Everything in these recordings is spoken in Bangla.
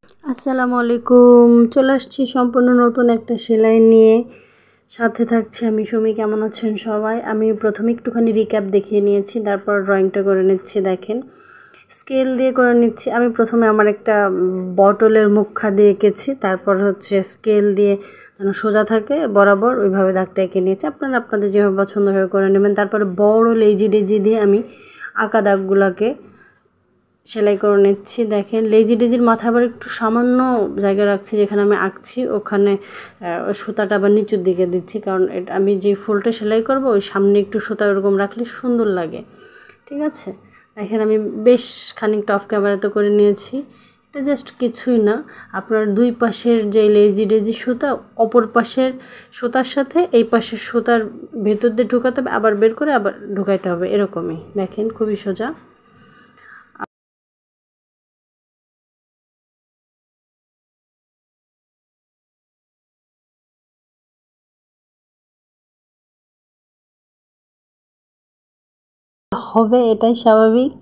আসসালামু আলাইকুম। চলে আসছি সম্পূর্ণ নতুন একটা সেলাই নিয়ে। সাথে থাকছি আমি সুমি। কেমন আছেন সবাই? আমি প্রথমে একটুখানি রিক্যাপ দেখিয়ে নিয়েছি, তারপর ড্রয়িংটা করে নিচ্ছি। দেখেন, স্কেল দিয়ে করে নিচ্ছি। আমি প্রথমে আমার একটা বটলের মুখা দিয়ে এঁকেছি, তারপর হচ্ছে স্কেল দিয়ে যেন সোজা থাকে বরাবর ওইভাবে দাগটা এঁকে নিয়েছি। আপনারা আপনাদের যেভাবে পছন্দ হয়ে করে নেবেন। তারপরে বড় লেজি ডেজি দিয়ে আমি আঁকা দাগগুলোকে সেলাই করে নিচ্ছি। দেখেন, লেজি ডেজির মাথা আবার একটু সামান্য জায়গা রাখছি, যেখানে আমি আঁকছি ওখানে সুতাটা আবার নিচুর দিকে দিচ্ছি, কারণ এটা আমি যে ফুলটা সেলাই করব ওই সামনে একটু সুতা ওরকম রাখলে সুন্দর লাগে। ঠিক আছে, দেখেন আমি বেশ খানিকটা অফ ক্যামেরাতে করে নিয়েছি। এটা জাস্ট কিছুই না, আপনার দুই পাশের যে লেজি ডেজি সুতা অপর পাশের সুতার সাথে এই পাশের সুতার ভেতর দিয়ে ঢুকাতে হবে, আবার বের করে আবার ঢুকাইতে হবে, এরকমই। দেখেন, খুবই সোজা। হবে, এটাই স্বাভাবিক।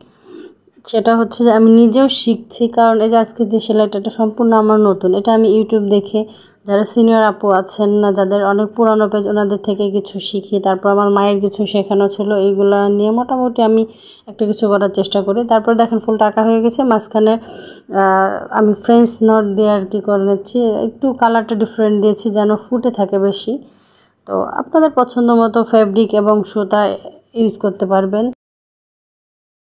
সেটা হচ্ছে যে আমি নিজেও শিখছি, কারণ এই যে আজকে যে সেলাইটা, এটা সম্পূর্ণ আমার নতুন। এটা আমি ইউটিউব দেখে, যারা সিনিয়র আপু আছেন না, যাদের অনেক পুরানো পেজ, ওনাদের থেকে কিছু শিখি। তারপর আমার মায়ের কিছু শেখানো ছিল, এইগুলো নিয়ে মোটামুটি আমি একটা কিছু করার চেষ্টা করি। তারপর দেখেন ফুলটা আঁকা হয়ে গেছে। মাঝখানে আমি ফ্রেঞ্চ নট দিয়ে আর কি করে নিচ্ছি, একটু কালারটা ডিফারেন্ট দিয়েছি যেন ফুটে থাকে বেশি। তো আপনাদের পছন্দ মতো ফ্যাব্রিক এবং সুতা ইউজ করতে পারবেন।